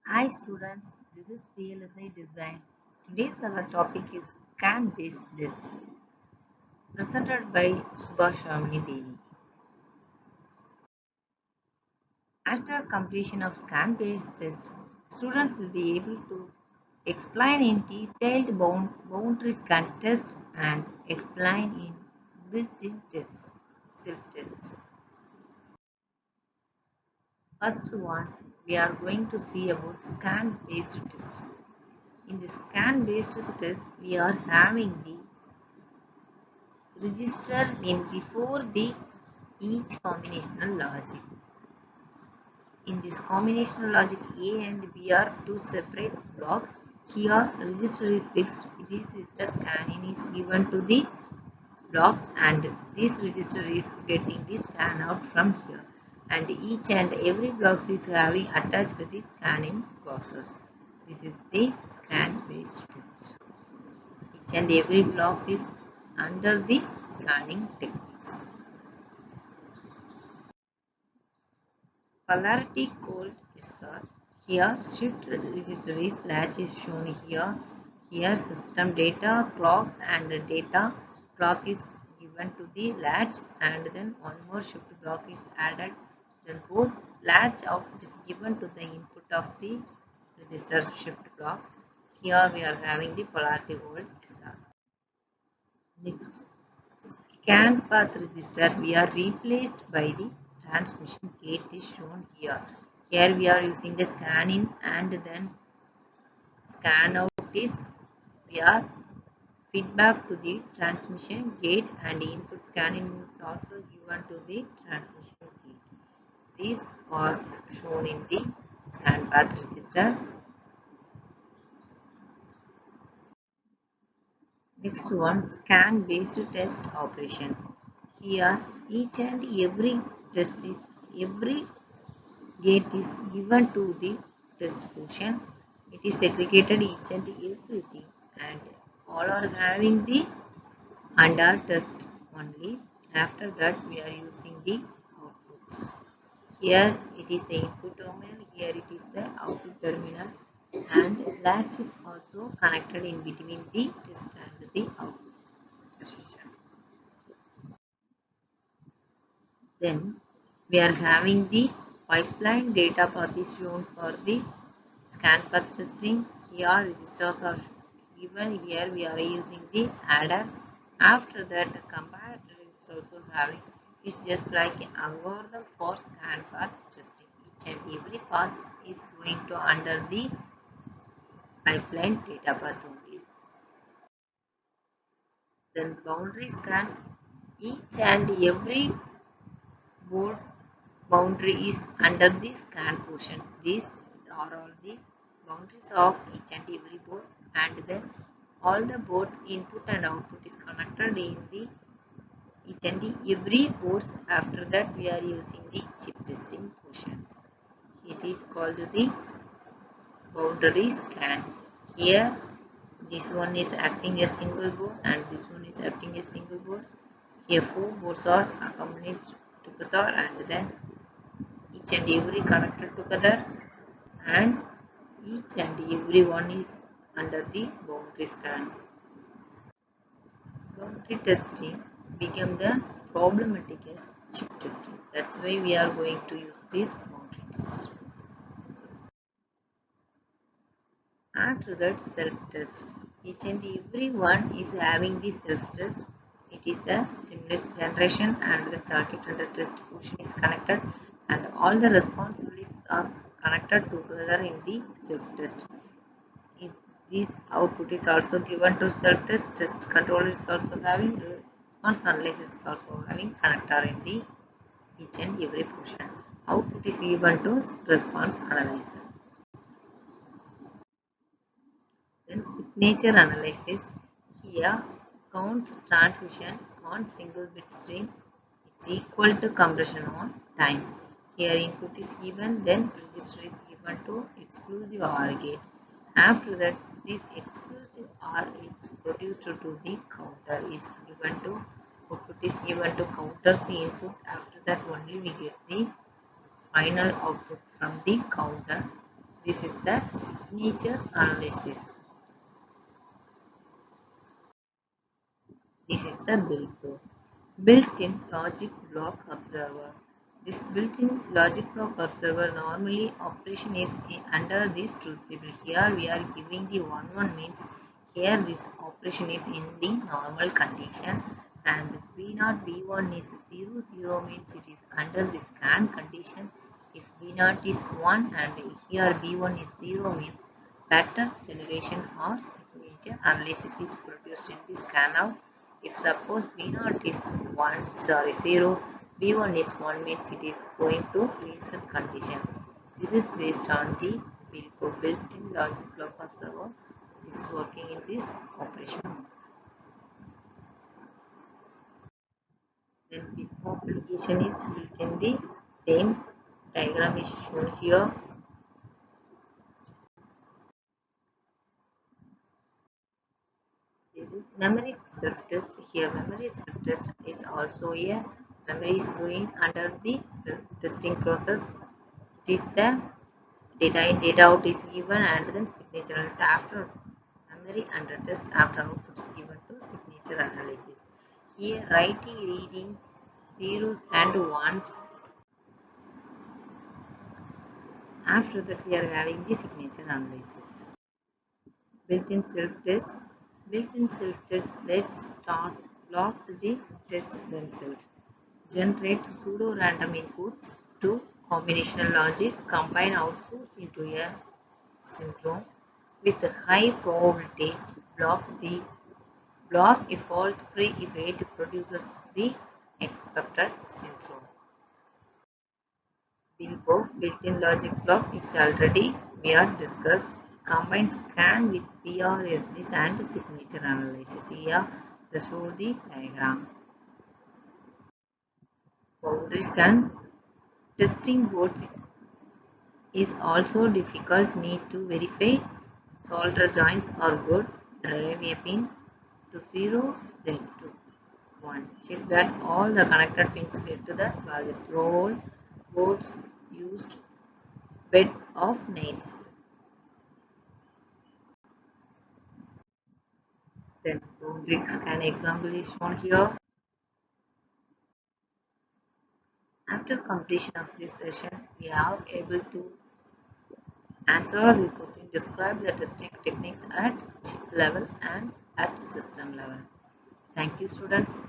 Hi students, this is PLSI Design. Today's our topic is scan based test presented by Subhashamini Devi. After completion of scan based test, students will be able to explain in detailed boundary scan test and explain in built-in test, self-test. First one, we are going to see about scan based test. In the scan based test, we are having the register in before the each combinational logic. In this combinational logic, A and B are two separate blocks. Here register is fixed. This is the scanning is given to the blocks and this register is getting the scan out from here. And each and every block is having attached the scanning process. This is the scan based test. Each and every block is under the scanning techniques. Polarity code SR. Here shift registry latch is shown here. Here system data clock and data clock is given to the latch and then one more shift block is added. Then both latch output is given to the input of the register shift block. Here we are having the polarity code SR. Next, scan path register we are replaced by the transmission gate is shown here. Here we are using the scan in and then scan out is we are feedback to the transmission gate and input scanning is also given to the transmission gate. These are shown in the scan path register. Next one, scan based test operation. Here each and every test is every gate is given to the test portion. It is segregated each and everything and all are having the under test only. After that we are using the outputs. Here it is the input terminal, here it is the output terminal and latch is also connected in between the test and the output position. Then we are having the pipeline data path is shown for the scan path testing. Here registers are given. Here we are using the adder. After that comparator is also having. It's just like an algorithm for scan path testing. Each and every path is going to under the pipeline data path only. Then boundary scan. Each and every board boundary is under the scan portion. These are all the boundaries of each and every board and then all the boards input and output is connected in the each and every boards. After that we are using the chip testing portions. It is called the boundary scan. Here this one is acting as single board and this one is acting as single board. Here four boards are accompanied together and then each and every connected together and each and every one is under the boundary scan. Boundary testing became the problematic as chip testing. That's why we are going to use this boundary test. After that self-test. Each and every one is having the self-test. It is a stimulus generation and the circuit and the test portion is connected and all the responsibilities are connected together in the self-test. This output is also given to self-test. Test controller is also having response analysis is also having connector in the each and every portion. Output is given to response analyzer. Then signature analysis. Here counts transition on single bit stream. It's equal to compression on time. Here input is given, then register is given to exclusive OR gate. After that, this exclusive OR is produced to the counter is given to output is given to counter's input. After that only we get the final output from the counter. This is the signature analysis. This is the built-in logic block observer. This built-in logic block observer normally operation is under this truth table. Here we are giving the 1 means here this operation is in the normal condition, and B0 B1 is 0 means it is under the scan condition. If B0 is 1 and here B1 is 0 means pattern generation or signature analysis is produced in the scan out. If suppose B0 is 0, B1 is 1 means it is going to reset condition. This is based on the built-in logic block observer. This is working in this operation mode. Then before application is built in the same diagram is shown here. This is memory self-test. Here memory self-test is also a memory is going under the self-testing process. It is the data in data out is given and then signature is after memory under test after output is given to signature analysis. Here writing reading zeros and ones. After that we are having the signature analysis. Built-in self-test. Built-in self-test let's start blocks the tests themselves. Generate pseudo-random inputs to combinational logic, combine outputs into a syndrome with a high probability block if fault-free if it produces the expected syndrome. Below built-in logic block is already we are discussed. Combine scan with PRSGs and signature analysis. Here the show the diagram. Boundary scan testing boards is also difficult. Need to verify solder joints are good. Drive a pin to 0 then to 1. Check that all the connected pins get to the values. Roll boards used bed of nails. Then boundary scan example is shown here. After completion of this session, we are able to answer the question. Describe the testing techniques at chip level and at system level. Thank you, students.